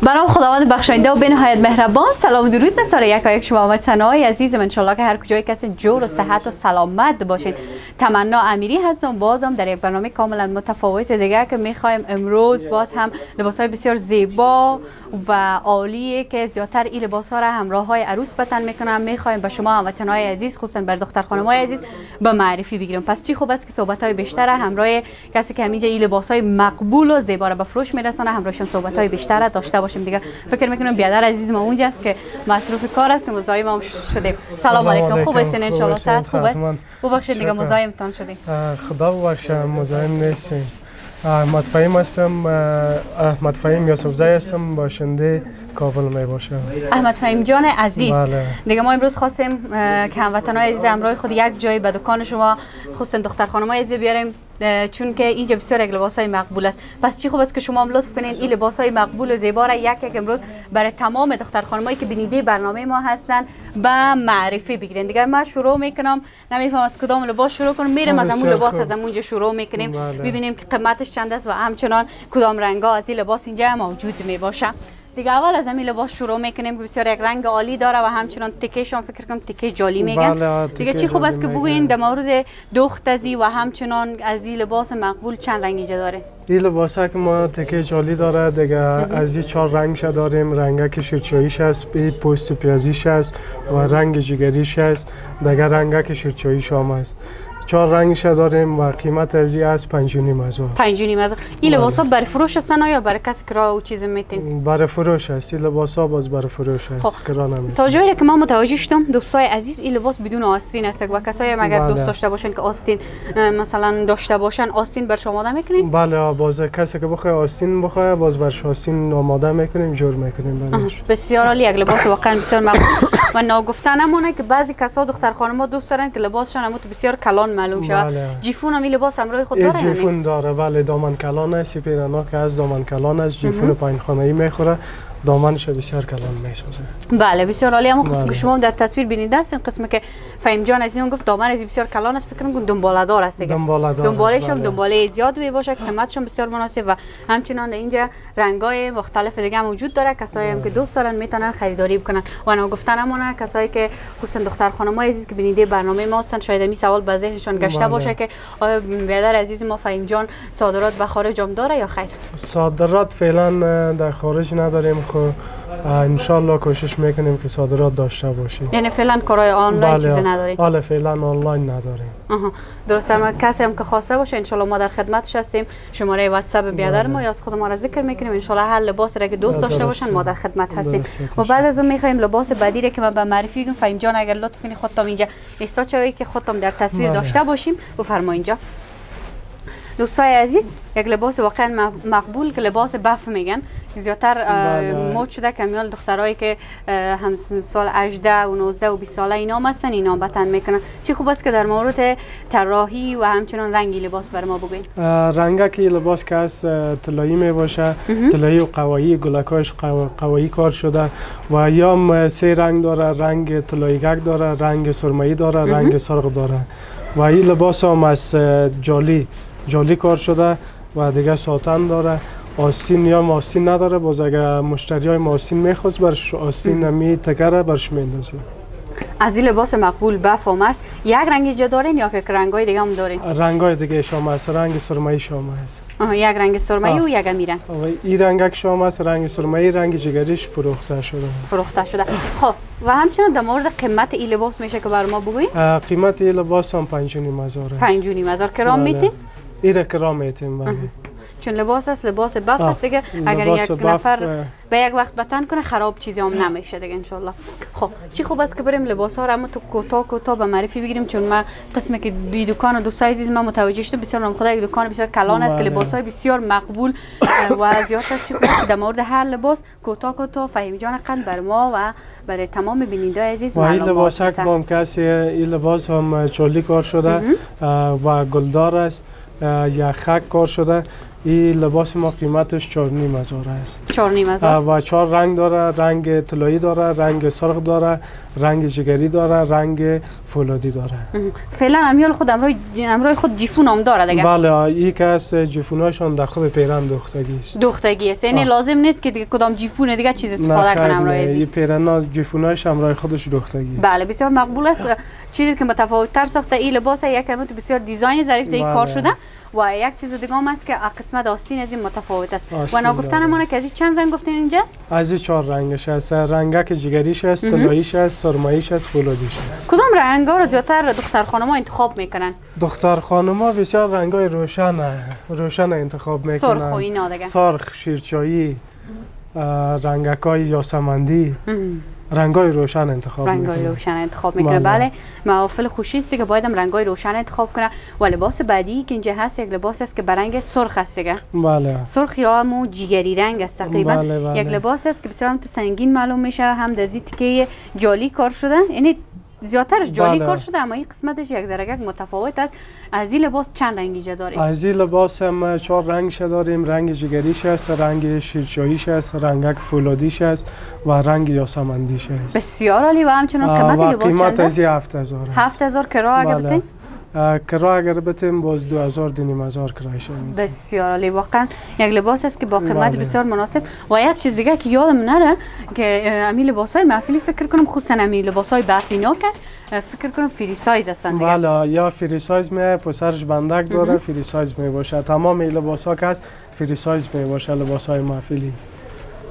برام خداوند بخشاینده و بنهایت مهربان، سلام و درود به سر یک شما وطنهای عزیزم. ان شاء الله که هر کجای کسی جور و صحت و سلامت باشین. تمنا امیری هستم، بازم در یک برنامه کاملا متفاوت دیگه که میخوایم امروز باز هم لباسهای بسیار زیبا و عالیه که زیادتر این لباسها را همراه های عروس بتن میکنم. میخوایم به شما هموطنهای عزیز، خصوصا بر دختر خانم‌های عزیز به معرفی بگیرم. پس چی خوب است که صحبت‌های بیشتر همراه کسی که همینجا این لباسهای مقبول و زیبا را به فروش میرسونه همراهشون صحبت‌های بیشتر داشته باشیم دیگه. فکر میکنم بیادر عزیز ما اونجا است که مصروف کار است که مزاحم هم شدیم. سلام علیکم. خوب هستین؟ ان شاء الله صحت خوب است. ببخشید دیگه مزاحمتان شدیم. خدا ببخشه، مزاحم نیستیم. احمد فهیم هستم، احمد فهیم یوسفزی هستم، باشنده کابل می باشم. احمد فهیم جان عزیز، بله. دیگه ما امروز خواستیم که هموطنان عزیز همراه خود یک جای به دکان شما خصوصا دختر خانم‌های عزیز بیاریم، چون که اینجا بسیار یک لباسای مقبول است. پس چی خوب است که شما هم لطف کنین این لباسای مقبول و زیبا را یک امروز برای تمام دختر خانمایی که بیننده برنامه ما هستن به معرفی بگیرین. دیگه من شروع میکنم، نمیفهم از کدام لباس شروع کنم، میرم از همون لباس از همونجا شروع میکنیم. ببینیم که قیمتش چند است و همچنان کدام رنگا از این لباس اینجا موجود می باشه. دیگه اول از همین لباس شروع میکنیم که بسیار یک رنگ عالی داره و همچنان تکه‌ش هم فکر کنم تکه جالی میگن. دیگه چی خوب است که بگوین در مورد دخت ازی و همچنان از این لباس مقبول چند رنگی داره؟ این لباس ها که ما تکه جالی داره دیگه، از این 4 رنگش داریم. رنگک شیرچاییش هست، پوست پیازیش هست و رنگ جگریش هست، دیگه رنگک شیرچاییش هم هست. 4 رنگش داریم و قیمت از این از 5.5 هزار. این لباس ها برای فروش هستن یا برای کسی که راه و چیز میتین؟ برای فروش هست. این لباس ها باز برای فروش هست. کرا نمیتین. تا جایی که ما متوجه شدم دوستای عزیز این لباس بدون آستین است و کسایی اگر دوست داشته باشن که آستین مثلا داشته باشن آستین برش آماده میکنیم؟ بله، باز کسی که بخواد آستین بخواد باز برش آستین آماده میکنیم، جور میکنیم برش. بسیار عالی، یک لباس واقعا بسیار مقبول و ناگفته نمونه که بعضی کسا دختر خانم‌ها دوست دارن که لباسشون هم بسیار کلان معلوم شه. جیفون هم این لباس همراه خود داره؟ جیفون داره، بله. دامن کلان است، پیرانا که از دامن کلان است، جیفون پایین خانه‌ای میخوره، دامنش بسیار کلان میسازه. بله بسیار عالی. اما قسمی که شما در تصویر ببینید است، این قسمی که فهیم جان از این گفت دامن از بسیار کلان است، فکر کنم دنباله دار است دیگه. دنبالش هم دنباله زیاد باشه، قیمتش هم بسیار مناسب و همچنان اینجا رنگای مختلف دیگه موجود داره. کسایی هم که دوست دارن میتونن خریداری بکنن و انا گفتنمونه کسایی که خصوصا دختر خانم‌های عزیز که بیننده برنامه ما هستن شاید می سوال به ذهنشون گشته باشه که آیا برادر عزیز ما فهیم جان صادرات به خارج هم داره یا خیر؟ صادرات فعلا در خارج نداریم، ان شاء الله کوشش میکنیم که صادرات داشته باشیم. یعنی فعلا کارهای آنلاین چیزی نداریم؟ بله فعلا آنلاین نداریم. درسته. ما کسی هم که خواسته باشه ان شاء الله ما در خدمتش هستیم. شماره واتساپ بیادر ما یا از خود ما را ذکر میکنیم، ان شاء الله هر لباسی را که دوست داشته باشن ما در خدمت هستیم. و بعد از اون میخوایم لباس بعدی را که ما به معرفی بگیم. فهیم جان اگر لطف کنی خودتون اینجا ایستا چوی که خودتون در تصویر داشته باشیم بفرمایید. اینجا دوستای عزیز یک لباس واقعا مقبول که لباس بف میگن، زیادتر مود شده که میال دخترایی که هم سال 18 و 19 و 20 ساله اینا هستن اینا بتن میکنن. چی خوب است که در مورد طراحی و همچنان رنگی لباس بر ما بگین؟ رنگک لباس که از طلایی می باشه، طلایی و قوایی، گلکاش قوایی کار شده و یا 3 رنگ داره، رنگ طلاییگک داره، رنگ سرمه‌ای داره، رنگ سرخ داره و این لباس هم از جالی کار شده و دیگه ساتن داره. آستین یا آستین نداره، باز اگر مشتری های آستین میخواست برش آستین نمی تگره برش میندازه. از این لباس مقبول بف هم است. یک رنگی جا دارین یا که رنگای دیگه هم دارین؟ رنگای دیگه شام است، رنگ سرمه‌ای شام است. یک رنگ سرمه‌ای و یک میرن. این رنگک شام است، رنگ سرمه‌ای، رنگ جگریش فروخته شده. خب و همچنان در مورد قیمت این لباس میشه که بر ما بگوین؟ قیمت این لباس هم 5.5 هزار کرام میتین؟ ایره کرام میتین. بله. چون لباس است، لباس بف است دیگه، اگر یک نفر به یک وقت بتن کنه خراب چیزی هم نمیشه دیگه ان شاء الله. خب چی خوب است که بریم لباس ها رو تو کوتاه به معرفی بگیریم، چون ما قسمی که دکان و دوستای عزیز ما متوجه شدم بسیار نام خدا یک دکان بسیار کلان است که لباس های بسیار مقبول و زیاد است. چی خوب است در مورد هر لباس کوتاه فهیم جان قند بر ما و برای تمام بیننده عزیز معلومات. این لباس ها که با هم کسی این لباس هم چالی کار شده و گلدار است، یا خاک کار شده این لباس ما قیمتش 4,500 است 4,500 و 4 رنگ داره، رنگ طلایی داره، رنگ سرخ داره، رنگ جگری داره، رنگ فولادی داره. فعلا امیال خود امروی خود جیفون هم داره دیگه. بله، این که از جیفوناشون در خود پیرن دوختگی است. دوختگی است، یعنی لازم نیست که دیگه کدام جیفون دیگه چیز استفاده کنه امروی ازی. این پیرنا جیفوناش امروی خودش دوختگی است. بله بسیار مقبول است. چیزی که متفاوت تر ساخته این لباس یک کلمات بسیار دیزاین ظریف در این کار شده. و یک چیز دیگه هم است که قسمت آستین از این متفاوت است. و نگفتن امانه که از این چند رنگ گفتین اینجاست؟ از این 4 رنگش است. رنگک جگریش است، طلاییش است، سرماییش است، فولادیش است. کدام رنگا رو زیادتر دختر خانم‌ها انتخاب میکنن؟ دختر خانم‌ها بسیار رنگای روشن انتخاب میکنن. سرخ و اینا دیگه. سرخ، شیرچایی، رنگکای یاسمندی. رنگای روشن انتخاب میکنه. رنگای روشن انتخاب میکنه. بله محافل خوشی است که باید هم رنگای روشن انتخاب کنه. و لباس بعدی که اینجا هست یک لباس است که به رنگ سرخ است دیگه. بله. سرخ یا همون جیگری رنگ است تقریبا. بله. یک لباس است که بسیار هم تو سنگین معلوم میشه، هم در تیکه جالی کار شده، یعنی زیادترش جالی کار شده، اما این قسمتش یک ذره متفاوت است. از این لباس چند رنگی جا داریم؟ از این لباس هم 4 رنگش داریم. رنگ جگریش است، رنگ شیرچاییش است، رنگک فولادیش است و رنگ یاسمندیش است. بسیار عالی. و همچنان قیمت لباس چند است؟ قیمت از 7,000 است. 7,000 کرا اگر بتین؟ کرا اگر بتیم باز 2,000 کرایش میشه. بسیار عالی. واقعا یک لباس است که با قیمت بسیار مناسب. و یک چیز دیگه که یادم نره که امی لباسای محفلی فکر کنم خصوصا امی لباسای برفیناک است، فکر کنم فری سایز هستن دیگه. بله، یا فری سایز می پسرش بندک داره، فری سایز می باشه. تمام این لباسا که هست فری سایز می باشه، لباسای محفلی.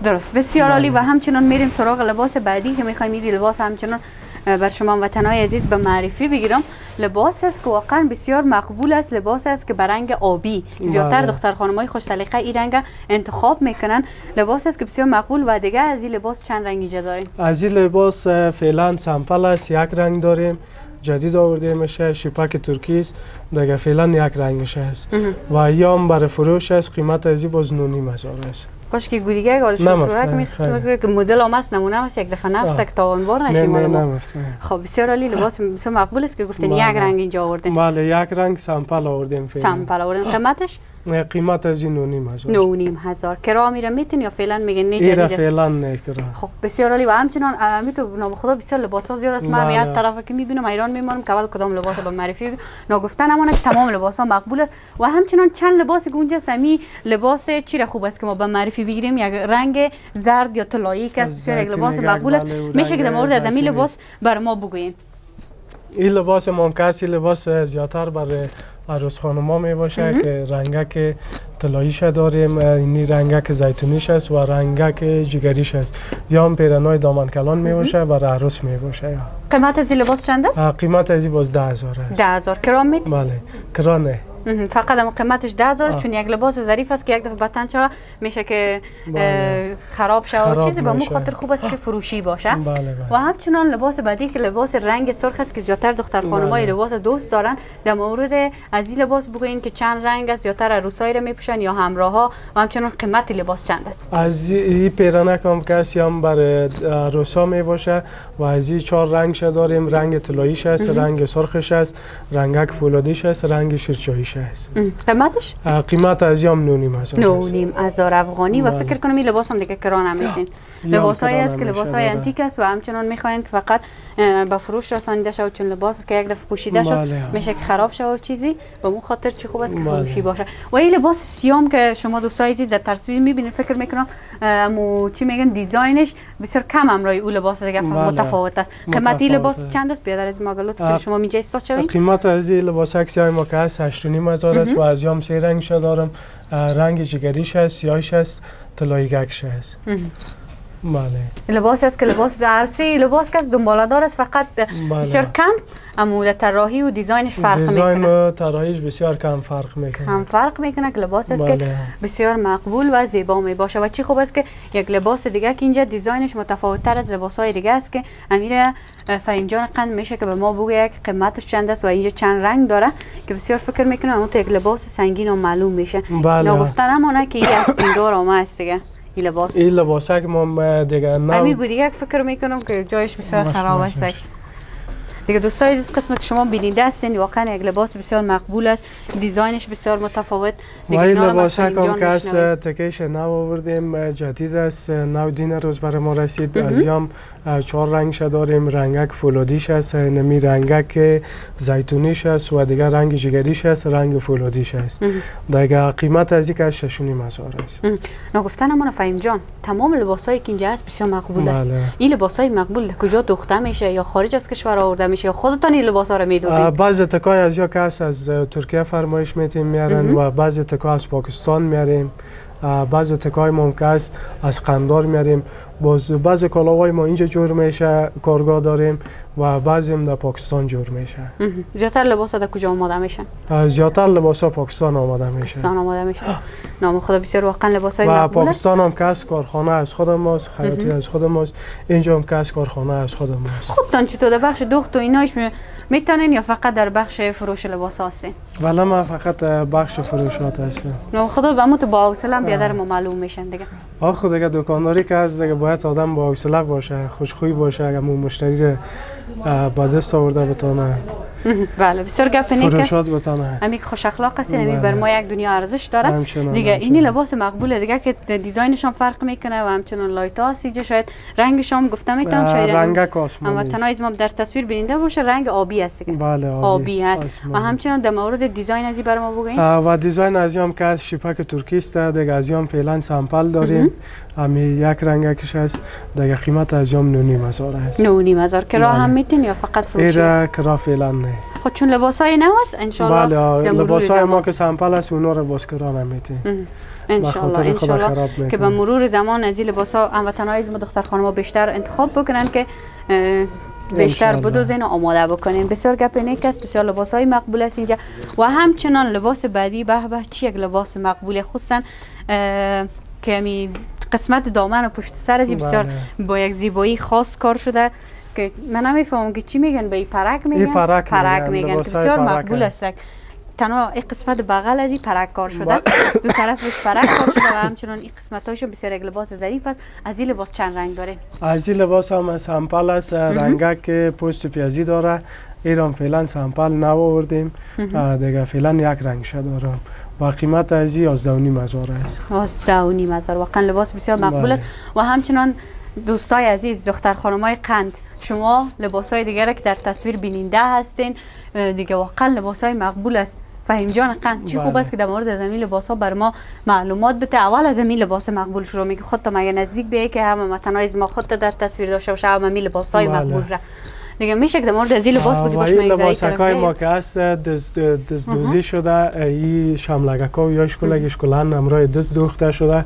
درست. بسیار عالی. و همچنان میریم سراغ لباس بعدی که میخوایم این لباس همچنان بر شما وطنای عزیز به معرفی بگیرم. لباس است که واقعا بسیار مقبول است. لباس است که به رنگ آبی زیادتر دختر خانمای خوش سلیقه این رنگ انتخاب میکنن. لباس است که بسیار مقبول. و دیگه از این لباس چند رنگی جا داریم؟ از این لباس فعلا سامپل است، یک رنگ داریم. جدید آورده میشه، شیپک ترکی است دیگه. فعلا یک رنگش است و یا هم برای فروش است. قیمت از این باز 9,500 است. باش که گودیگه گال شورک میخواد که مدل هم است، نمونه است، یک دفعه نفت که تاوانبار نشیم. نه. خب بسیار عالی. لباس بسیار مقبول است که گفتین یک رنگ اینجا آوردین. بله، یک رنگ سامپل آوردیم فعلا. سامپل آوردیم. قیمتش؟ قیمت از این 9,500. 9,500. کرا میره میتین یا فعلا میگن نه جدید است؟ فعلا نه کرا. خب بسیار عالی. و همچنان میتو نام خدا بسیار لباسا زیاد است. من هر طرفی که میبینم ایران میمونم که اول کدام لباس به معرفی نگفتن امانه که تمام لباسا مقبول است. و همچنان چند لباس که اونجا سمی لباس چی خوب است که ما به معرفی بگیریم؟ یک رنگ زرد یا طلایی که بسیار یک لباس مقبول است. میشه که در مورد از این لباس بر ما بگوییم؟ این لباس ممکن لباس زیادتر برای عروس خانما می باشه که رنگک طلاییش داریم، این رنگک زیتونیش است و رنگک جگریش است. یا هم پیرنای دامن کلان می باشه برای عروس می باشه. قیمت از این لباس چند است؟ قیمت از این باز 10,000 است. 10,000 کرا میت؟ بله، کرا نه. فقط هم قیمتش 10,000 چون یک لباس ظریف است که یک دفعه بتن شوه میشه که خراب شوه و چیزی. به مو خاطر خوب است که فروشی باشه. و همچنان لباس بعدی که لباس رنگ سرخ است که زیادتر دختر خانمای لباس دوست دارن. در مورد از این لباس بگوین که چند رنگ است، زیادتر عروسای را میپوشن یا همراها؟ و همچنان قیمت لباس چند است؟ از این پیرنک هم کسی هم برای عروسا می باشه و از این 4 رنگش داریم. رنگ طلاییش است، رنگ سرخش است، رنگک فولادیش است، رنگ شیرچاییش است. قیمتش؟ قیمت از هم 9,500 است. 9,500 افغانی. و فکر کنم این لباس هم دیگه کرا نمیتین. لباسایی است که لباسای انتیک است و همچنان میخواین که فقط به فروش رسانیده شود چون لباس که یک دفعه پوشیده شد میشه که خراب شود چیزی. به اون خاطر چی خوب است که فروشی باشه. و این لباس سیام که شما دوستای عزیز در تصویر میبینید فکر میکنم چی میگن دیزاینش بسیار کم امرای اون لباس دیگه متفاوت است. قیمت این لباس چند است؟ بیادر از ما گلوت شما میجا استاد شوین. قیمت از این لباس اکسیای ما که است 8,500 است و از یام 3 رنگش دارم. رنگ جگریش است، سیاهش است، طلاییگکش است. بله. لباس است که لباس عروسی لباس که دنباله‌دار است فقط بسیار کم اما طراحی و دیزاینش فرق میکنه. دیزاین و طراحیش بسیار کم فرق میکنه. هم فرق میکنه که لباس است که بسیار مقبول و زیبا می باشه. و چی خوب است که یک لباس دیگه که اینجا دیزاینش متفاوت تر از لباس‌های دیگه است که امیر فهیم جان قند میشه که به ما بگه یک قیمتش چند است و اینجا چند رنگ داره که بسیار فکر میکنم اون تو یک لباس سنگین و معلوم میشه. نگفتن همونه که این از تیندور آمه است دیگه. این لباسه که ما دیگه نه همین دیگه فکر میکنم که جایش بسیار خراب است. دیگه دوستای عزیز قسمت که شما بینیده هستین واقعا یک لباس بسیار مقبول است، دیزاینش بسیار متفاوت. دیگه این لباس هم که از تکیش نو آوردیم، جدید است، 9 روز برای ما رسید. از یام 4 رنگش داریم، رنگک فولادیش است، نمی رنگک زیتونیش است و دیگه رنگ جگریش است، رنگ فولادیش است. دیگه قیمت از یک 6,500 است. نگفتن من فهیم جان، تمام لباسایی که اینجا هست بسیار مقبول است. این لباسای مقبول کجا دوخته میشه یا خارج از کشور آورده میشه یا خودتان این لباسا رو میدوزید؟ بعضی تکای از یا کس از ترکیه فرمایش میتیم میارن و بعضی تکای از پاکستان میاریم، بعضی تکای ممکن است از قندار میاریم. بعضی کالاهای ما اینجا جور میشه، کارگاه داریم و بعضی هم در پاکستان جور میشه. زیادتر لباسا در کجا آماده میشن؟ زیادتر لباسا پاکستان آماده میشه. پاکستان آماده میشه. نام خدا بسیار واقعا لباسای مقبول است. و پاکستان هم کس کارخانه از خود ماست، خیاطی از خود ماست. اینجا هم کس کارخانه از خود ماست. خودتان چطور در بخش دوخت و ایناش میتونین یا فقط در بخش فروش لباس هستین؟ ولی من فقط بخش فروشات هستم. نام خدا به مت با حوصله بیادر ما معلوم میشن دیگه. آخه دیگه دکانداری که از دیگه باید آدم با حوصله باشه، خوشخوی باشه، اگه مشتری رو با دست آورده بتونه. بله بسیار گپ نیک است. فروشات بتونه. امی خوش اخلاق است، امی بر ما یک دنیا ارزش داره. دیگه این لباس مقبوله دیگه که دیزاینش هم فرق میکنه و همچنان لایت هاست اینجا، شاید رنگش هم گفتم میتونم شاید رنگ آسمانی. اما تنایز ما در تصویر بیننده باشه رنگ آبی است دیگه. بله آبی هست. و همچنان در مورد دیزاین ازی بر ما بگین. و دیزاین ازیام که از شیپک ترکی است، دیگه ازیام فعلا سامپل داریم. امی یک رنگش است، دیگه قیمت ازیام 9,500 است. 9,500 که راه هم میتین یا فقط فروش است؟ کرا فعلا نه. خود چون لباسای نو است ان شاء الله. بله لباسای ما که سامپل است اونا رو باز کرا نمیتین. ان شاء الله که به مرور زمان از این لباسا هموطنای ما دختر خانم‌ها بیشتر انتخاب بکنن که بیشتر بدوزین و آماده بکنین. بسیار گپ نیک است، بسیار لباسای مقبول است اینجا. و همچنان لباس بعدی به به چی یک لباس مقبول، خصوصا که می قسمت دامن و پشت سر از بسیار با یک زیبایی خاص کار شده که من نمیفهمم که چی میگن، به این پرک میگن. پرک میگن که بسیار مقبول است. تنها این قسمت بغل از این پرک کار شده، دو طرفش پرک کار شده و همچنان این قسمتاشو بسیار یک لباس ظریف است. از این لباس چند رنگ داره؟ از این لباس هم سامپل است، رنگک که پشت پیازی داره. ایران فعلا سامپل نو آوردیم، دیگه فعلا یک رنگ شده دارم و قیمت از این 11,500 است. 11,500 واقعا لباس بسیار مقبول است. و همچنان دوستای عزیز، دختر خانمای قند، شما لباسای دیگه که در تصویر بیننده هستین دیگه واقعا لباسای مقبول است. فهیم جان قند چی خوب است که در مورد از این لباسا بر ما معلومات بده. اول از این لباس مقبول شروع میگه، خودت مگه نزدیک بیای که همه متنایز ما خودت در تصویر داشته باشه همه می لباسای مقبول را دیگه میشه که در مورد از این لباس بگی باش میگذاری. لباسای ما که هست دست دوزی شده، این شملگکا یا اشکلگش کلان امرای دست دوخته شده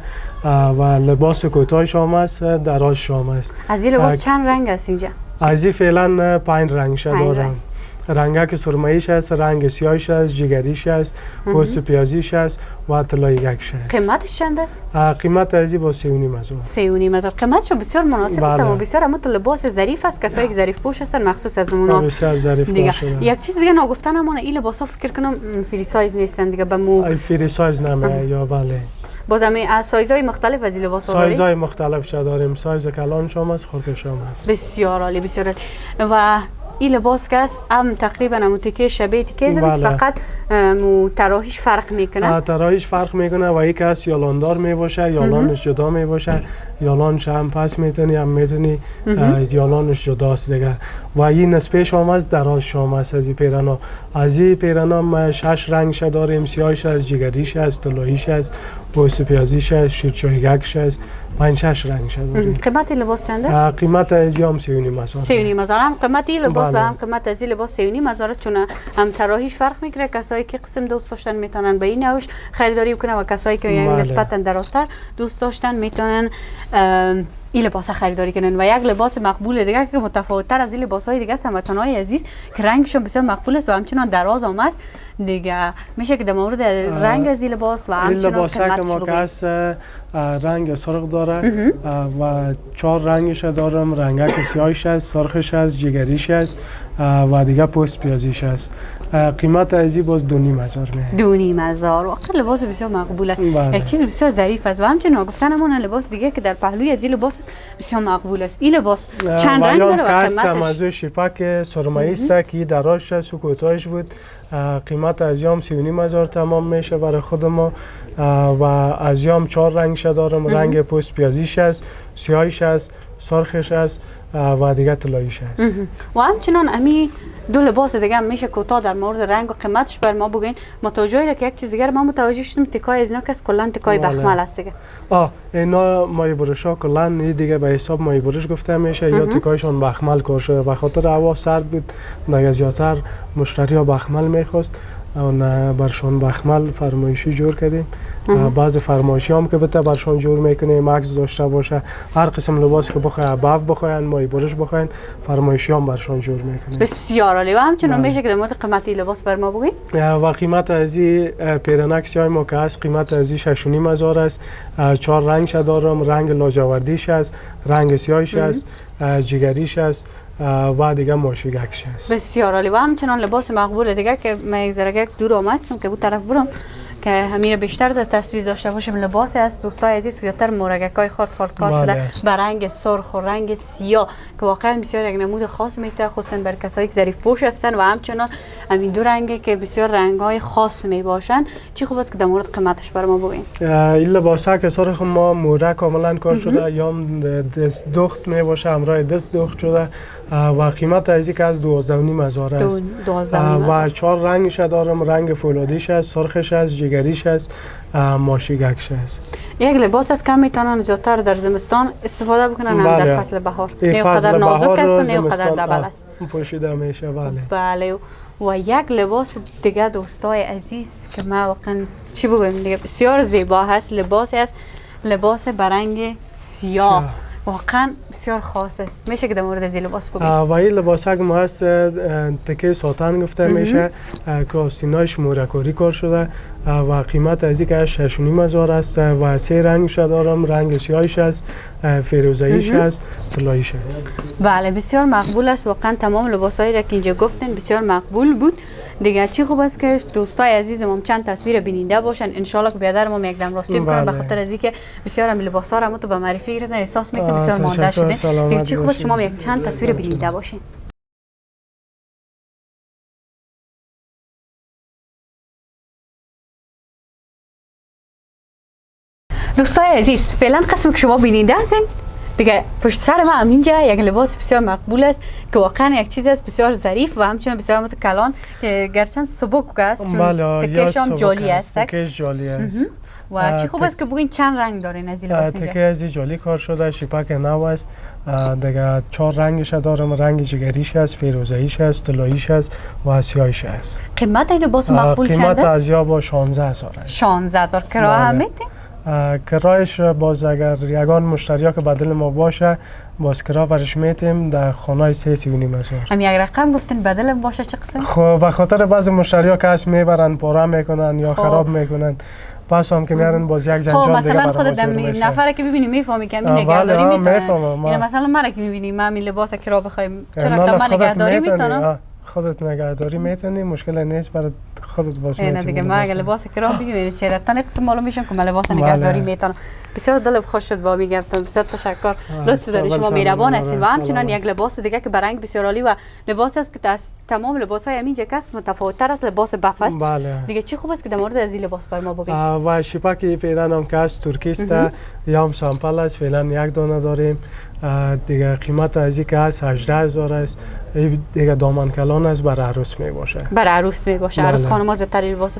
و لباس کوتاه شام است، دراز شام است. از این لباس چند رنگ است اینجا؟ از این فعلا 5 رنگ شده دارم. رنگک سرماییش است، رنگ سیاهش است، جگریش است، پوست پیازیش است و طلایی گکش است. قیمتش چند است؟ قیمت از این با 3,500. 3,500 قیمتش بسیار مناسب است و بسیار هم لباس ظریف است. کسایی که ظریف پوش هستن مخصوص از اوناست. بسیار ظریف باشه. یک چیز دیگه نگفتن همون این لباسا فکر کنم فری سایز نیستن دیگه، به مو فری سایز نمیه یا بله. بازم از سایزهای مختلف از این لباسا داریم. سایزهای مختلف شده داریم، سایز کلان شام است، خرد شام است. بسیار عالی بسیار عالی. و این لباس که است هم تقریبا هم تیکه شبیه تیکه است، فقط طراحیش فرق میکنه. طراحیش فرق میکنه و یک است یالان می باشه، یالانش جدا می باشه، یالانش هم پس میتونی هم میتونی یالانش جداست دیگه. و این نسبه شام است، دراز شام است. از این پیرانا، از این پیرانا ما 6 رنگش داریم، سیاهش است، جگریش است، طلاییش است، پوست پیازیش است، شیرچایگکش است. 5-6 رنگش داریم. قیمت لباس چند است؟ قیمت از این 3,500. 3,500 هم قیمت این لباس و هم قیمت از این لباس 3,500 چون هم طراحیش فرق میکنه. کسایی که قسم دوست داشتن میتونن به این نوش خریداری کنن و کسایی که نسبتا درازتر دوست داشتن میتونن این لباس خریداری کنن. و یک لباس مقبول دیگه که متفاوت تر از این لباس های دیگه است، هموطنای عزیز، که رنگشون بسیار مقبول است و همچنان دراز هم است. دیگه میشه که در مورد رنگ از این لباس و این همچنان لباس که قیمتش ما که بگین. هست رنگ سرخ داره و 4 رنگش دارم. رنگک سیاهش هست، سرخش هست، جگریش هست و دیگه پوست پیازیش هست. قیمت از این باز 2.5 هزار میه. 2.5 هزار. واقعا لباس بسیار مقبول است. بله. یک چیز بسیار ظریف است و همچنین گفتنمون لباس دیگه که در پهلوی از این لباس است بسیار مقبول است. این لباس چند رنگ داره و قیمتش؟ از شیپک سرمایی است که دراش است و کوتاهش بود. قیمت از یام 3.5 هزار تمام میشه برای خود ما و از یام 4 رنگش دارم. رنگ پوست پیازیش است، سیاهش است، سرخش است و دیگه طلاییش است. و همچنان امی دو لباس دیگه هم میشه کوتاه در مورد رنگ و قیمتش بر ما بگین. متوجه که یک چیز دیگه ما متوجه شدیم تکای از اینا که کلا تکای بخمل است دیگه. اینا مای برشا کلا دیگه به حساب مای برش گفته میشه یا تکایشون بخمل کار شده. به خاطر هوا سرد بود دیگه زیادتر مشتری ها بخمل میخواست و برشان بخمل فرمایشی جور کردیم. بعض فرمایشی هم که بته برشان جور میکنیم مکس داشته باشه. هر قسم لباس که بخواه اباف بخواین مای برش بخواین فرمایشی هم برشان جور میکنیم. بسیار عالی. و همچنان میشه که در مورد قیمتی لباس بر ما بگین. و قیمت از این پیرنک سیاه ما که هست قیمت از این 6.5 هزار است. 4 رنگش دارم. رنگ لاجوردیش است، رنگ سیاهش است، جگریش است و دیگه ماشیگکش است. بسیار عالی. و همچنان لباس مقبول دیگه که من یک ذره دور آمدم که بود طرف برم که همین بیشتر در تصویر داشته باشیم. لباس است دوستای عزیز زیادتر مورگکای خرد کار شده به رنگ سرخ و رنگ سیاه که واقعا بسیار یک نمود خاص میته، خصوصا بر کسایی که ظریف پوش هستن و همچنان همین دو رنگی که بسیار رنگای خاص می باشن. چی خوب است که در مورد قیمتش بر ما بگین. این لباس ها که سرخ ما مورگ کاملا کار شده یا دست دخت می باشه همراه دست دخت شده و قیمت از این که از 12.5 هزار است. 12.5 و 4 رنگش دارم. رنگ فولادیش است، سرخش است، جگریش است، ماشیگکش است. یک لباس است که میتونن زیادتر در زمستان استفاده بکنن هم در فصل بهار. نه قدر نازک است و نه قدر دبل است. پوشیده میشه. بله. و یک لباس دیگه دوستای عزیز که ما واقعا چی بگویم دیگه بسیار زیبا هست. لباس است، لباس برنگ سیاه. واقعا بسیار خاص است. میشه که در مورد از این لباس بگید. و این لباس که ما هست تکه ساتن گفته میشه که آستینایش مورکاری کار شده و قیمت از این که 6.5 هزار است و 3 رنگش دارم. رنگ سیاهش است، فیروزه‌ایش است، طلاییش است. بله بسیار مقبول است. واقعا تمام لباسایی را که اینجا گفتن بسیار مقبول بود. دیگه چی خوب است که دوستای عزیزم چند تصویر بیننده باشن. ان شاء الله که بیادر ما یک دم راستی کنن به خاطر از اینکه بسیار هم لباسا را تو به معرفی گرفتن احساس میکنه بسیار مانده شده. دیگه چی خوب است شما یک چند تصویر بیننده باشین. دوستای عزیز فعلا قسم که شما بیننده هستین دیگه پشت سر ما اینجا یک لباس بسیار مقبول است که واقعا یک چیز است بسیار ظریف و همچنین بسیار متکلان که گرچند سبک است چون تکش هم جالی است. تکش جالی است. و چی خوب است که بگین چند رنگ دارین از این لباس اینجا. تکه از جالی کار شده، شیپک نو است. دیگه 4 رنگش دارم. رنگ جگریش است، فیروزه‌ایش است، طلاییش است و سیاهیش است. قیمت این لباس مقبول چند است؟ قیمت از یا با 16 هزار است. 16 هزار. کرایه هم میده؟ کرایش باز اگر یگان مشتری ها که بدل ما باشه باز کرا برش میتیم در خانه 3.5 هزار. هم یک رقم گفتن بدل باشه چه قسم؟ خب به خاطر بعضی مشتری ها که از میبرن پاره میکنن یا خراب میکنن پس هم که میارن باز یک جنجال دیگه مثلا خودت نفره که ببینی میفهمی که همین نگهداری میتونن. یعنی مثلا من که میبینی من همین لباس کرا بخوایم چه رقم من نگهداری میتونم؟ خودت نگهداری میتونی، مشکل نیست برای خودت باز میتونی. نه دیگه من اگه لباس کرام بگیرم چهره تن قسم معلوم میشم که من لباس نگهداری میتونم. بسیار دلم خوش شد با میگفتم. بسیار تشکر. لطف دارین شما مهربان هستین. و همچنین یک لباس دیگه که برنگ بسیار عالی و لباس است که از تمام لباس‌های همینجا کس متفاوت‌تر از لباس بف است. دیگه چی خوب است که در مورد از این لباس بر ما بگین. و شیپک پیرن هم که از ترکی است یا هم سامپل است. فعلا یک دانه داریم. دیگه قیمت از این که از 18 هزار است. دیگه دامن کلان است برای عروس می باشه. برای عروس می باشه. عروس خانم ها زیادتر لباس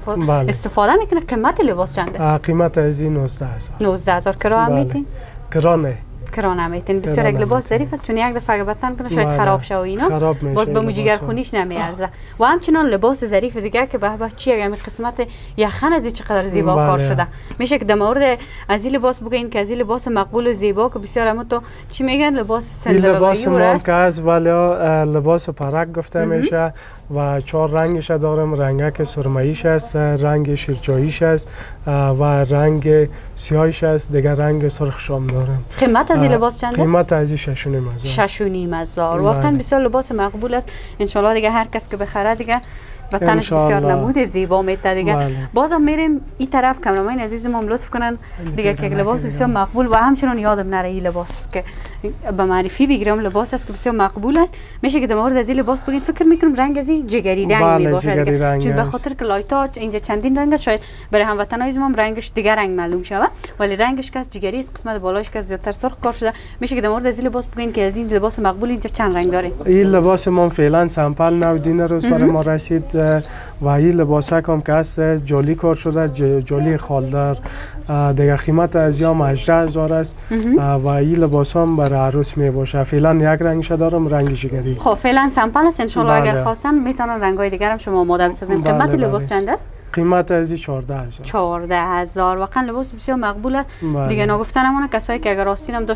استفاده میکنه. قیمت لباس چند است؟ قیمت از این 19 هزار. 19 هزار. کرا هم میتین؟ کرا نه. کرا نمیتین. بسیار یک لباس ظریف است چون یک دفعه بتن کنه شاید خراب شه و اینا باز به موجیگر خونیش نمیارزه. و همچنان لباس ظریف دیگه که به چی همین قسمت یخن از چقدر زیبا کار شده. میشه که در مورد از این لباس بگین که از این لباس مقبول و زیبا که بسیار هم تو چی میگن لباس سندبایی لباس ما که از ولی لباس پرک گفته میشه. و 4 رنگش دارم. رنگک سرماییش است، رنگ شیرچاییش است و رنگ سیاهیش است. دیگر رنگ سرخ شام دارم. قیمت از این لباس چند است؟ قیمت از این 6,500. 6,500. واقعا بله. بسیار لباس مقبول است. ان شاء الله دیگه هر کس که بخره دیگه و تنش بسیار نمود زیبا میته دیگه. بله. بازم میریم این طرف. کامرامین عزیز ما لطف کنن دیگه که لباس بسیار مقبول و همچنان یادم نره این لباس که به معرفی بگیرم لباس است که بسیار مقبول است. میشه که در مورد از این لباس بگین؟ فکر میکنم رنگ از این جگری رنگ بله، میباشه دیگه، چون به است. خاطر که لایتا اینجا چندین رنگ است، شاید برای هموطنای ما رنگش دیگه رنگ معلوم شوه، ولی رنگش که از جگری است، قسمت بالاش که زیادتر سرخ کار شده. میشه که در مورد از این لباس بگین که از این لباس مقبول اینجا چند رنگ داره؟ این لباس ما فعلا سامپل 90 روز برای ما رسید و این لباس هم که است جالی کار شده، جالی خالدار. دیگه قیمت از یام 18,000 است و این لباس هم برای عروس می باشه. فعلا یک رنگش دارم، رنگ جگری. خب فعلا سامپل است، ان شاء الله بله. اگر خواستن میتونن رنگای دیگر هم شما آماده بسازیم. بله، قیمت بله. لباس چند است؟ قیمت از این 14,000. 14,000. واقعا لباس بسیار مقبول است. بله. دیگه نگفتنمونه کسایی که اگر آستین هم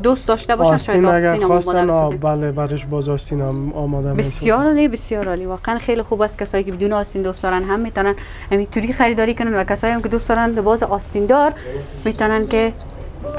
دوست داشته باشن شاید آستین آستین اگر هم آماده خواستن بسازیم. بله برش باز آستین هم آماده بسیار عالی، بسیار عالی. واقعا خیلی خوب است. کسایی که بدون آستین دوست دارن هم میتونن همینطوری خریداری کنن و کسایی هم که دوست دارن لباس آستین دار میتونن که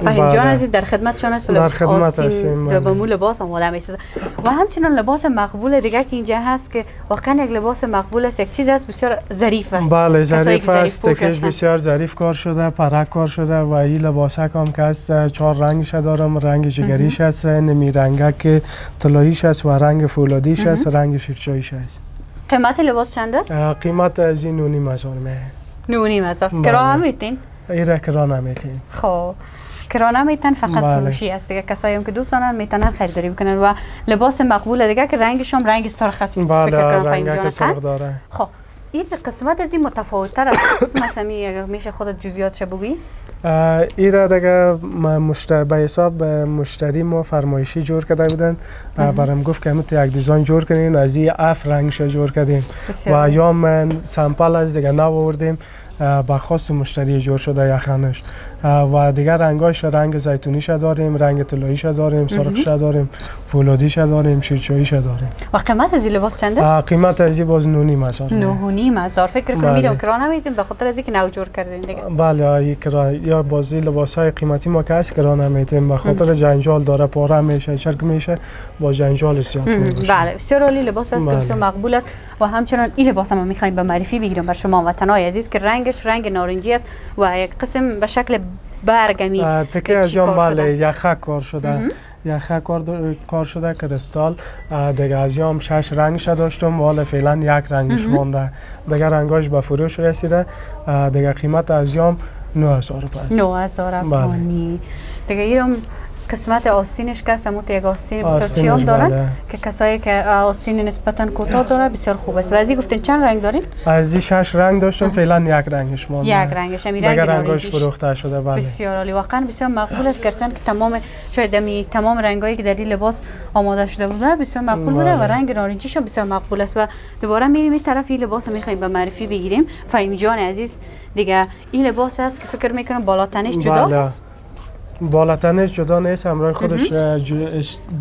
فهیم جان عزیز در خدمتشان است. در خدمت هستیم. به مو لباس آماده میسازه و همچنان لباس مقبول دیگه که اینجا هست که واقعا یک لباس مقبول است، یک چیز است بسیار ظریف است. بله ظریف است، پوش تکش هستن. بسیار ظریف کار شده، پرک کار شده و این لباس هم که است 4 رنگش دارم. رنگ جگریش است، نمی رنگک طلاییش است و رنگ فولادیش است، رنگ شیرچاییش است. قیمت لباس چند است؟ قیمت از این 9,500 می. 9,500. بله. کرا هم میتین؟ ایره کرا نمیتین. خب کرا نمیتن، فقط بله. فروشی است دیگه. کسایی هم که دوست دارن میتونن خریداری بکنن و لباس مقبول دیگه که رنگش هم رنگ سرخ است. بله، فکر کنم فهیم رنگک جان سرخ هست. داره. خب این قسمت از این متفاوت تر از قسمت همی اگر میشه خودت جزئیاتش بگویی؟ ایره دیگه به حساب مشتری ما فرمایشی جور کرده بودن، برام گفت که همت یک دیزاین جور کنین، از این 7 رنگش جور کردیم و یا من سامپل از دیگه نو آوردیم با خواست مشتری جور شده یخنش و دیگر رنگاش رنگ زیتونیش داریم، رنگ طلاییش داریم، سرخش داریم، فولادیش داریم، شیرچاییش داریم. و قیمت از این لباس چند است؟ قیمت از این باز 9,500. 9,500. فکر کنم میرم کرا نمیدیم به خاطر از اینکه نو جور کردین دیگه. بله این کرا یا بازی لباس های قیمتی ما که است کرا نمیدیم به خاطر جنجال داره، پاره میشه، چرک میشه، با جنجال زیاد میشه. بله بسیار عالی لباس است که بسیار مقبول است و همچنان این لباس هم میخوایم به معرفی بگیرم بر شما وطنای عزیز که رنگش رنگ نارنجی است و یک قسم به شکل برگمی تکه از جام بله یخک کار شده. یخک کار شده کریستال دیگه از جام 6 رنگش داشتم و حالا فعلا یک رنگش مونده. دیگه رنگاش به فروش رسیده. دیگه قیمت از جام 9,000 است. 9,000 افغانی. دیگه اینم قسمت آستینش که سمت یک آستین بسیار چیام دارن که کسایی که آستین نسبتا کوتاه داره بسیار خوب است. و از این گفتین چند رنگ دارین؟ از این 6 رنگ داشتم فعلا یک رنگش مونده. یک رنگش همین رنگ رنگش فروخته شده. بله بسیار عالی. واقعا بسیار مقبول است گرچند که تمام رنگایی که در این لباس آماده شده بوده بسیار مقبول بوده و رنگ نارنجیش هم بسیار مقبول است. و دوباره میریم این طرف این لباس رو میخوایم به معرفی بگیریم. فهیم جان عزیز دیگه این لباس است که فکر میکنم بالاتنش جدا است. بالاتنش جدا نیست، همراه خودش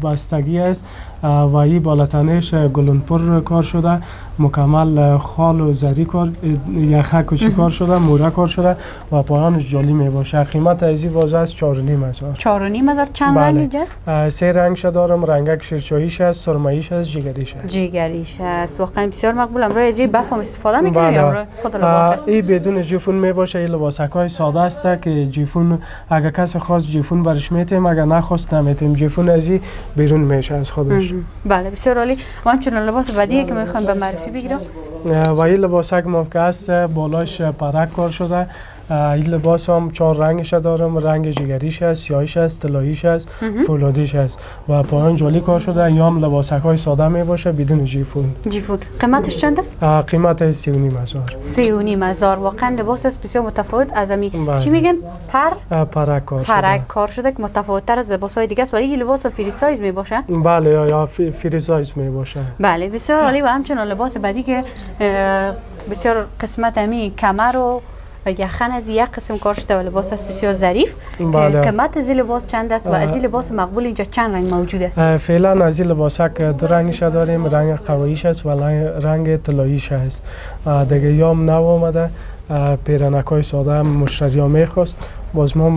بستگی است و این بالاتنش گلنپور کار شده، مکمل خال و زری کار، یخک کوچی کار شده، موره کار شده و پایانش جالی می باشه. قیمت از این باز است 4,500. 4,500. چند رنگ اینجاست؟ 3 رنگش دارم، رنگک شیرچاییش است، سرماییش است، جگریش است. جگریش است. واقعا بسیار مقبول. امروز از این بفهم استفاده میکنه یا خود لباس است؟ این بدون جیفون می باشه. این لباسکای ساده است که جیفون اگر کسی خواست جیفون برش میتیم، اگر نخواست نمیتیم. جیفون از این بیرون میشه از خودش. بله بسیار عالی. و همچنان لباس بعدی که میخوام به معرفی بگیرم و این لباسک ما که است بالاش پرک کار شده. این لباس هم 4 رنگش دارم، رنگ جگریش است، سیاهیش است، طلاییش است، فولادیش است و پایان جالی کار شده. یا هم لباسک های ساده می باشه بدون جیفون. قیمتش چند است؟ قیمت 3,500. 3,500. واقعا لباس است بسیار متفاوت از امی چی میگن؟ پرک کار شده که متفاوت تر از لباس های دیگه است. ولی این لباس فری سایز می باشه؟ بله یا فری سایز می باشه. بله بسیار عالی. و همچنان لباس بعدی که بسیار قسمت امی کمر و و یخن از یک قسم کار شده و لباس است بسیار ظریف. بله. قیمت از این لباس چند است و از این لباس مقبول اینجا چند رنگ موجود است؟ فعلا از این لباسک دو رنگش داریم، رنگ قواییش است و رنگ طلاییش است. دیگه یام نو آمده، پیرنکای ساده هم مشتری ها میخواست، باز ما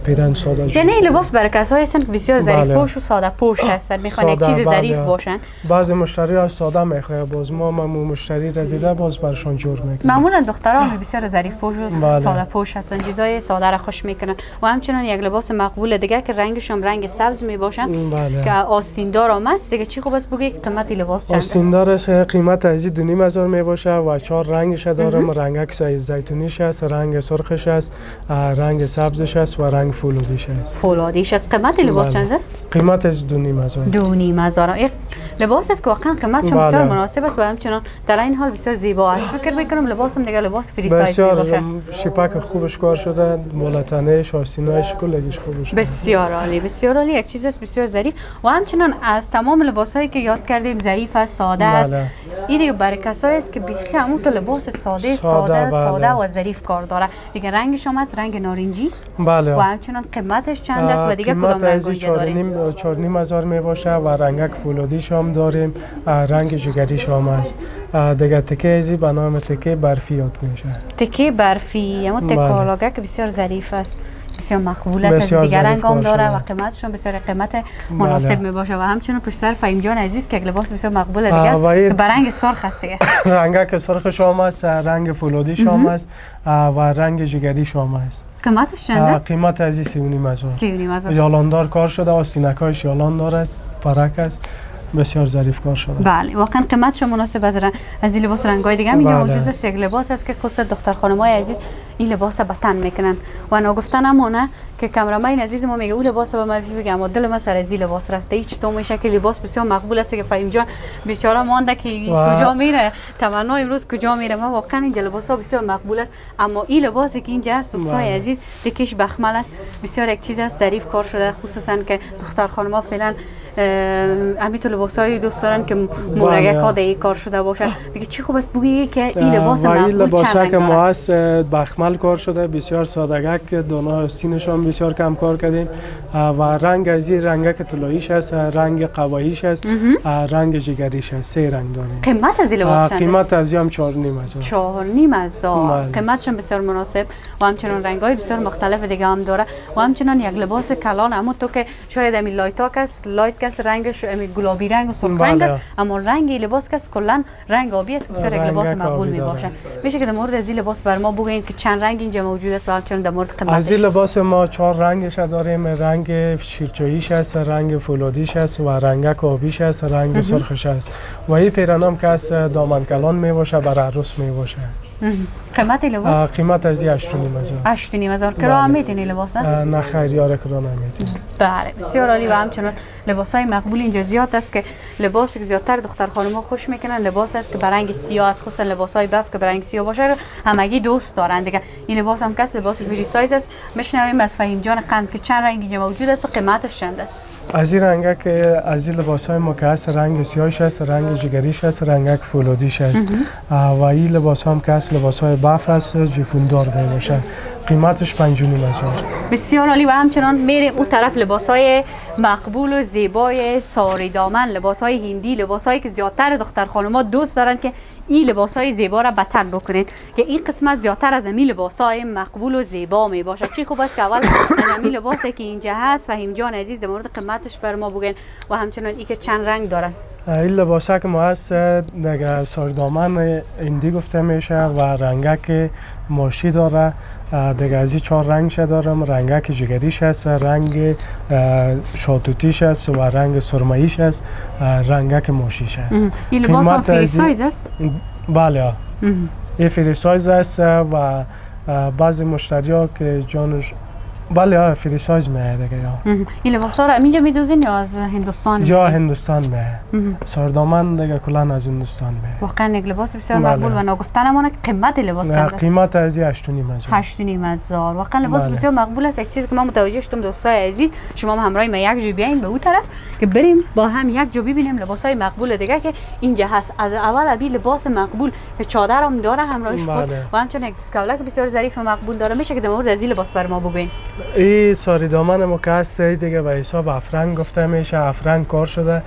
پیرن ساده جور. یعنی این لباس برای کسایی هستند که بسیار ظریف بله. پوش و ساده پوش هستند، میخوان یک چیز بله. ظریف باشن. بعضی مشتری ها ساده میخواه، باز ما مشتری را دیده باز برشان جور میکنیم. معمولا دخترها هم بسیار ظریف پوش و بله. ساده پوش هستند، چیزای ساده را خوش میکنن و همچنین یک لباس مقبول دیگه که رنگش هم رنگ سبز میباشن بله. که آستین دار هم است دیگه. چی خوب است بگید قیمت لباس چند است؟ آستین دار است، قیمت از 2,500 میباشه و 4 رنگش دارم. رنگک زیتونیش است، رنگ سرخش است، رنگ سبزش است و رنگ فولادیش است. فولادیش است. قیمت لباس بله. چند است؟ قیمت از 2,500. 2,500. این لباس است که واقعا قیمتش بله. بسیار مناسب است و همچنان در این حال بسیار زیبا است. فکر میکنم لباس هم دیگه لباس فری سایز بسیار باشه. شپک خوبش کار شده، مولتنش، آستینایش کلگیش خوبش. بسیار عالی، بسیار عالی. یک چیز است بسیار ظریف و همچنان از تمام لباسایی که یاد کردیم ظریف است، ساده است. بله. این دیگه برای کسایی است که بیخی همون تو لباس ساده بله. و ظریف کار داره. دیگه رنگش هم از رنگ نارنجی بله. و همچنان قیمتش چند است و دیگه کدام رنگ اینجا داریم؟ 4,500 میباشه و رنگک فولادیش هم داریم، رنگ جگریش هم است. دیگه تکه ازی به نام تکه برفی یاد میشه. تکه برفی، اما تکالاگه که بسیار ظریف است، بسیار مقبول است، از دیگر رنگ هم داره و قیمتش هم بسیار قیمت مناسب میباشه و همچنین پشت سر فهیم جان عزیز که یک لباس بسیار مقبول دیگه است که به رنگ سرخ است دیگه. رنگک سرخش هم است، رنگ فولادیش هم است و رنگ جگریش هم است. قیمتش چند است؟ قیمت از 3,500. 3,500. یالاندار کار شده، آستینکایش یالاندار است، پرک است، بسیار ظریف کار شده. بله، واقعا قیمتش مناسب از این لباس رنگای دیگه هم اینجا بله. موجود است. یک لباس است که خصوصا دختر خانمای عزیز این لباس به تن میکنن و نگفتن امانه که کامرامین عزیز ما میگه اون لباس به معرفی بگم، اما دل ما سر از این لباس رفته. هیچ تو میشه که لباس بسیار مقبول است که فهیم جان بیچاره مانده که کجا میره، تمنا امروز کجا میره. ما واقعا این لباس ها بسیار مقبول است، اما این لباسی که اینجا است دوستای عزیز دکش بخمل است، بسیار یک چیز است ظریف کار شده، خصوصا که دختر خانم‌ها فعلا همین لباسای دوست دارن که مورگک ها دیگه کار شده باشه. دیگه چی خوب است بگی که این لباس مقبول چند رنگ که ما داره؟ است بخمل کار شده، بسیار سادگک، دانه آستینش هم بسیار کم کار کردیم و رنگ از این رنگک طلاییش است، رنگ قواییش است، رنگ جگریش است. 3 رنگ داریم. قیمت از این لباس چند است؟ قیمت از هم 4,500. 4,500. قیمتش هم بسیار مناسب و همچنان رنگ‌های بسیار مختلف دیگه هم داره و همچنان یک لباس کلان، اما تو که شاید همین لایت کس رنگش گلابی رنگ و سرخ رنگ است، اما رنگ لباس کس کلا رنگ آبی است که بسیار یک لباس مقبول می باشه. میشه که در مورد از این لباس بر ما بگویید که چند رنگ اینجا موجود است و همچنین در مورد قیمتش؟ از این لباس ما 4 رنگش داریم، رنگ شیرچاییش است، رنگ فولادیش است و رنگک آبیش است، رنگ سرخش است و این پیرنام که از دامن کلان می باشه، برای عروس می باشه. قیمت لباس؟ قیمت از 8,500. 8,500. کرا هم میدین لباس؟ نه خیر، یار کرا نمیدین. بله، بسیار عالی و همچنان لباسای مقبول اینجا زیاد است که لباسی که زیادتر دختر خانم‌ها خوش میکنن لباس است که به رنگ سیاه است، خصوصا لباسای بف که به رنگ سیاه باشه رو همگی دوست دارن دیگه. این لباس هم کس لباس فری سایز است. میشنویم از فهیم جان قند که چند رنگ اینجا موجود است و قیمتش چند است؟ از این رنگک از این لباسای ما که هست، رنگ سیاهش است، رنگ جگریش است، رنگک فولادیش است و این لباس هم که هست لباسای بف است، جیفوندار باشه. قیمتش 5,500. بسیار عالی و همچنان میریم اون طرف لباسای مقبول و زیبای ساری دامن، لباسای هندی، لباسایی که زیادتر دختر خانم‌ها دوست دارن که این لباسای زیبا را به تن بکنید که این قسمت زیادتر از همین لباسای مقبول و زیبا می باشه. چی خوب است که اول همین لباسی که اینجا هست فهیم جان عزیز در مورد قیمتش بر ما بگین و همچنان این که چند رنگ دارن. این لباسه که ما هست دیگه ساری دامن هندی گفته میشه و رنگک ماشی داره. دیگه از این 4 رنگش دارم، رنگک جگریش هست، رنگ شاتوتیش هست و رنگ سرماییش هست، رنگک ماشیش هست. این لباس هم فری سایز است؟ بله، این فری سایز است و بعضی مشتری ها که جانش بله فریساج میه دیگه یا این لباس ها رو اینجا میدوزین یا از هندوستان؟ جا هندوستان میه سردامن دیگه کلا از هندوستان میه. واقعا یک لباس بسیار مقبول و ناگفتنمونه. قیمت لباس چند است؟ قیمت از 8.5 هزار. واقعا لباس بسیار مقبول است. یک چیزی که ما متوجه شدم دوستای عزیز، شما هم همراه ما یک جو بیاین به اون طرف که بریم با هم یک جو ببینیم لباسای مقبول دیگه که اینجا هست. از اول ابی لباس مقبول که چادر هم داره همراهش خود و همچنین یک دستکولک بسیار ظریف و مقبول داره. میشه که در مورد از این لباس بر ما بگین؟ این ساری دامن ما که هست دیگه به حساب افرنگ گفته میشه. افرنگ کار شده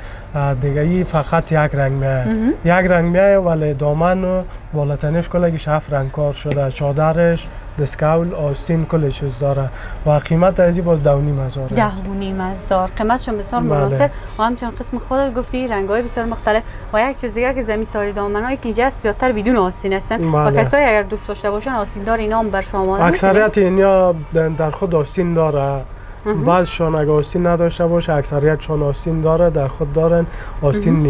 دیگه. این فقط یک رنگ میه، یک رنگ میه ولی دامن و بالاتنش کلگیش افرنگ کار شده. چادرش دستکول آستین کلش چیز داره و قیمت از این باز 2.5 هزار. 2.5 هزار. قیمتشون بسیار مناسب و همچنین قسم خودت گفتی رنگ‌های بسیار مختلف و یک چیز دیگه که زمین ساری دامنایی که اینجا زیادتر بدون آستین هستن و کسایی اگر دوست داشته باشن آستین دار اینا هم بر شما اکثریت اینا در خود آستین داره. بعضشان اگه آستین نداشته باشه اکثریتشان آستین داره، در خود دارن. آستین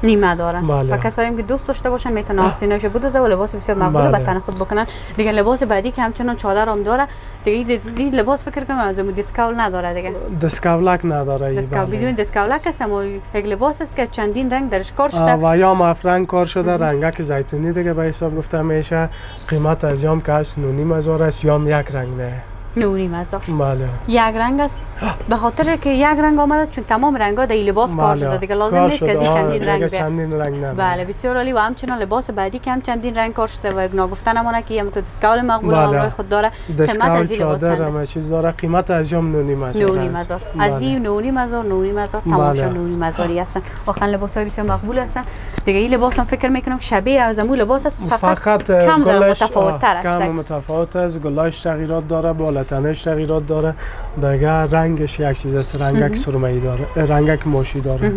نیمه دارن و کسایی هم که دوست داشته باشن میتونن آستیناشو بدوزه و لباس بسیار مقبول به تن خود بکنن. دیگه لباس بعدی که همچنان چادر هم داره دیگه. این لباس فکر کنم از دسکول نداره دیگه. دسکولک نداره. بدون دسکولک است اما یک لباس است که چندین رنگ درش کار شده و یا مفرنگ کار شده. رنگک زیتونی دیگه به حساب گفته میشه. قیمت از یام که است 9.5 هزار است. یام یک رنگ نه 9.5 هزار. بله. یک رنگ است به خاطر که یک رنگ آمده چون تمام رنگ‌ها در این لباس کار شده دیگه. لازم نیست که چندین رنگ بیاد. بله بسیار عالی و همچنان لباس بعدی که هم چندین رنگ کار شده و یک ناگفته نمونه که هم تو دستکول مقبول همراه خود داره. قیمت از این لباس چند است؟ چیز داره. قیمت از یام 9.5 هزار. از این 9.5 هزار تماشا 9.5 هزاری هستن. واقعا لباس‌های بسیار مقبول هستن دیگه. این لباس هم فکر می‌کنم شبیه از همون لباس است فقط کم متفاوت‌تر است. کم متفاوت است. گلاش تغییرات داره، بالاتنش تغییرات داره. دیگه رنگش یک چیز است. رنگک سرمه‌ای داره، رنگک ماشی داره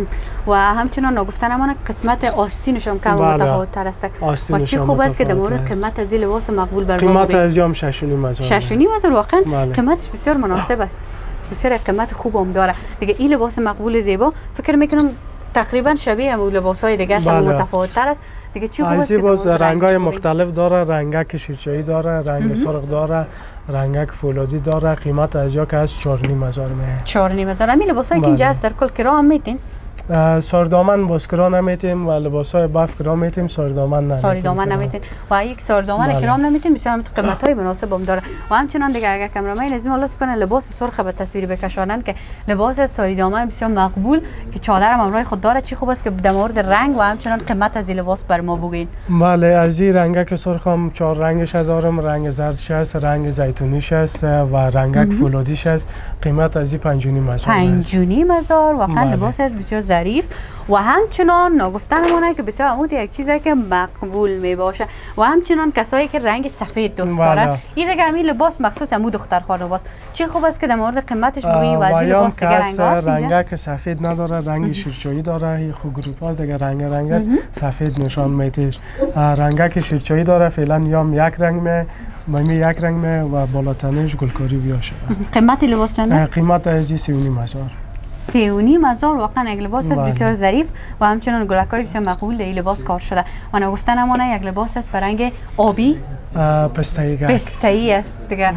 و همچنان ناگفته نمونه قسمت آستینش هم کم متفاوت‌تر است. و چه خوب است که در مورد قیمت از این لباس مقبول بر ما قیمت از یام 6.5 هزار. 6.5 هزار. واقعا قیمتش بسیار مناسب است. بسیار قیمت خوب هم داره دیگه. این لباس مقبول زیبا فکر میکنم تقریبا شبیه هم لباس‌های دیگه است، متفاوت‌تر است دیگه. چی خوب است که باز رنگ‌های مختلف داره. رنگک شیرچه‌ای داره، رنگ سرخ داره، رنگک فولادی داره. قیمت از یا که از 4.5 هزار میه. 4.5 هزار. همین لباسایی که اینجا هست در کل کرا هم میتین؟ ساردامن باز کرا نمیتیم و لباسای باف کرا میتیم. ساردامن نمیتیم و یک ساردامن کرام نمیتیم. بسیار قیمت‌های مناسب هم داره و همچنان دیگه اگر کامرامین از این لطف کنه لباس سرخ به تصویر بکشانن که لباس ساردامن بسیار مقبول که چادر هم همراه خود داره. چی خوب است که در مورد رنگ و همچنان قیمت از این لباس بر ما بگین؟ بله از این رنگک سرخ هم 4 رنگش دارم. رنگ زردش است، رنگ زیتونیش است و رنگک فولادیش است. قیمت از این 5.5 هزار. 5.5 هزار. واقعا لباس بسیار ظریف و همچنان ناگفتنمونه که بسیار عمود یک چیزی که مقبول می باشه و همچنان کسایی که رنگ سفید دوست دارن. این دیگه همین لباس مخصوص همون دختر خانواس. چه خوب است که در مورد قیمتش بگی و از این لباس دیگه رنگ هست. رنگک که سفید نداره، رنگ شیرچه‌ای داره. این خود گروپ ها دیگه رنگ است سفید نشان میتیش. رنگک شیرچه‌ای داره. فعلا یام یک رنگ می یک رنگ می و بالاتنش گلکاری بیا شده. قیمت لباس چند است؟ قیمت از 3.5 هزار. 3.5 هزار. واقعا یک لباس است بسیار ظریف و همچنان گلک‌های بسیار مقبول در این لباس کار شده و نگفتن نمونه یک لباس است به رنگ آبی پسته‌ای است دیگه.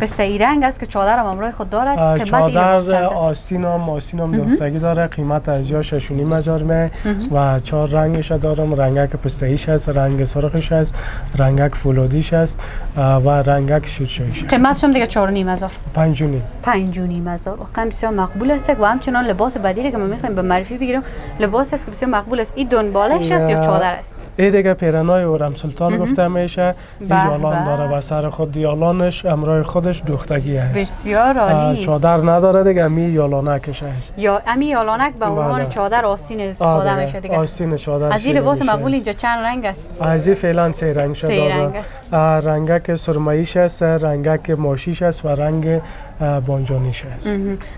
پسته‌ای رنگ است که چادر هم همراه خود داره. قیمت این لباس چند است؟ آستین هم دوختگی داره. قیمت از یا 6.5 هزار می و 4 رنگش دارم. رنگک پسته‌ایش هست، رنگ سرخش هست، رنگک فولادیش هست و رنگک شیرچه‌ایش. قیمتش هم دیگه 4.5 هزار. 5.5 هزار. واقعا بسیار مقبول است و همچنان لباس بعدی که ما می‌خوایم به معرفی بگیریم لباس است که بسیار مقبول است. این دنبالش است یا چادر است؟ این دیگه پیرنای اورم سلطان گفته میشه. یالان داره و سر خود یالانش همراه خودش دوختگی است. بسیار عالی. چادر نداره دیگه. می یالانکش است. یا امی یالانک به عنوان چادر آستین استفاده میشه دیگه. آستین چادر. از این لباس مقبول اینجا چند رنگ است؟ از این فعلا 3 رنگ شده. 3 رنگ است. رنگک سرمه‌ایش است، رنگک ماشیش است و رنگ بانجانیش است.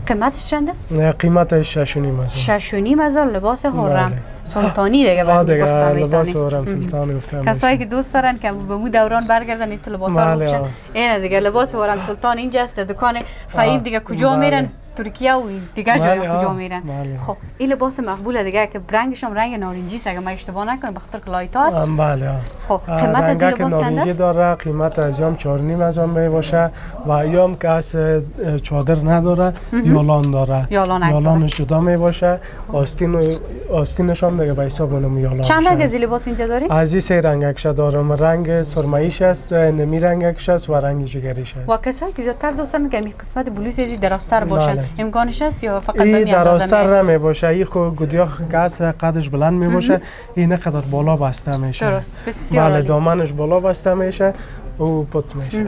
قیمتش چند است؟ قیمتش 6.5 هزار. لباس حرم سلطانی دیگه گفتم لباس حرم سلطان گفتم. کسایی که دوست دارن که به مو دوران برگردن این لباسا رو بپوشن. این دیگه لباس حرم سلطان اینجا است. دکان فهیم دیگه کجا میرن ترکیه و دیگه جای بله، کجا آه، میرن. بله. خب این لباس مقبوله دیگه که رنگش هم رنگ نارنجی است اگه من اشتباه نکنم بخاطر که لایت هست. بله. خب قیمت از این رنگک لباس چند نارنجی است؟ داره، قیمت از یام 4.5 از آن می باشه و یام که از چادر نداره، یالان داره. یالانک یالان جدا می باشه. آستینش هم دیگه به حساب اونم یالان. چند رنگ از این لباس اینجا داری؟ از این 3 رنگکش دارم، رنگ سرماییش است، نمی رنگکش است و رنگ جگریش است. و کسایی که زیادتر دوست دارن که این قسمت بلوز از درازتر باشن بله. امکانش هست یا فقط به این می اندازه درازتر نمی باشه، این خود گودیاخ که است قدش بلند می باشه، این قدر بالا بسته میشه. درست بسیار بله، عالی. دامنش بالا بسته میشه او پت میشه.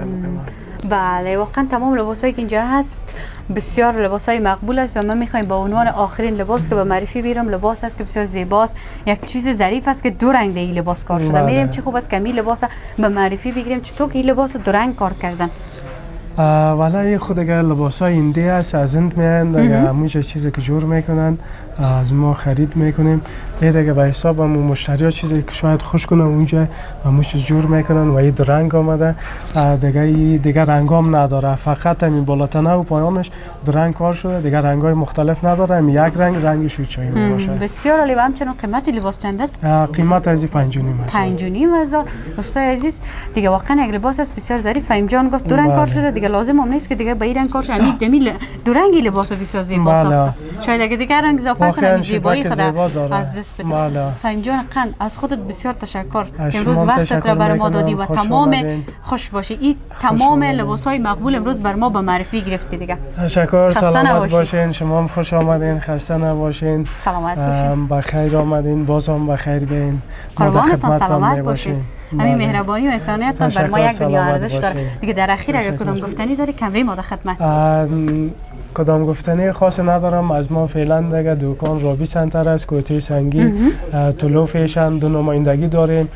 بله واقعا تمام لباسایی که اینجا هست بسیار لباسای مقبول است و من میخوایم با عنوان آخرین لباس که به معرفی بیارم لباس است که بسیار زیباست، یک چیز ظریف است که دو رنگ ده این لباس کار شده. بله. میریم چه خوب است که این لباس به معرفی بگیریم چطور که این لباس دو رنگ کار کردن. ولی خود اگر لباس های ایندی است از هند میان دیگه همونجا چیزی که جور میکنن از ما خرید میکنیم. این دیگه به حساب همون مشتری ها چیزی که شاید خوش کنه اونجا همون چیز جور میکنن و این دو رنگ آمده. دیگه رنگ هم نداره، فقط همین بالاتنه و پایانش دو رنگ کار شده، دیگه رنگ های مختلف نداره، همین یک رنگ شیرچایی می باشه. بسیار عالی. و همچنان قیمت لباس چند است؟ قیمت از 5.5 5,500. دوستای عزیز دیگه واقعا یک لباس است بسیار ظریف. فهیم جان گفت دو رنگ کار شده، دیگه لازم هم نیست که دیگه به این رنگ کار شه. همین دمیل دو رنگی لباس بسیار زیبا ساخته. شاید اگه دیگه رنگ اضافه کنه زیبایی خود از دست بده. فهیم جان قند از خودت بسیار تشکر که امروز وقتت را برای ما دادی و تمام خوش باشی. این تمام لباسای مقبول امروز بر ما به معرفی گرفتی دیگه. تشکر. سلامت باشین. شما هم خوش آمدین، خسته نباشین. سلامت باشین. بخیر آمدین، باز هم بخیر بین. قربانتان سلامت باشین. همین مهربانی و انسانیتتان بر ما یک دنیا ارزش داره. دیگه در اخیر اگر کدام گفتنی داری کمری ما در خدمت. کدام گفتنی خاص ندارم. از ما فعلا دیگه دکان رابی سنتر است، کوته سنگی، طلوع فیشن. دو نمایندگی داریم.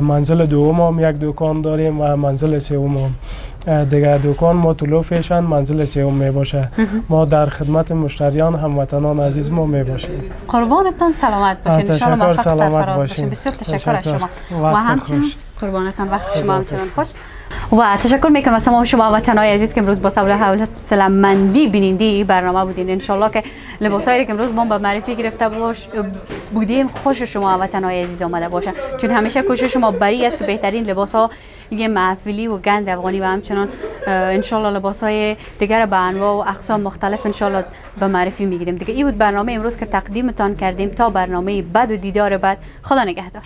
منزل دوم هم یک دکان داریم و منزل سوم هم. دیگه دکان ما طلوع فیشن، منزل سوم می باشه. ما در خدمت مشتریان هموطنان عزیز ما می باشیم. قربانتان سلامت باشین. ان شاء الله موفق سرفراز باشین. بسیار تشکر از شما. و همچنین قربانتان وقت شما همچنان خوش. و تشکر میکنم از تمام شما وطنای عزیز که امروز با حوصله مندی بیننده برنامه بودین. ان شاء الله که لباسایی که امروز ما به معرفی گرفته بودیم خوش شما وطنای عزیز آمده باشه، چون همیشه کوشش ما بری است که بهترین لباس ها یه محفلی و گند افغانی و همچنان ان شاء الله لباس های دیگر به انواع و اقسام مختلف ان شاء الله به معرفی میگیریم. دیگه این بود برنامه امروز که تقدیمتان کردیم. تا برنامه بعد و دیدار بعد، خدا نگهدار.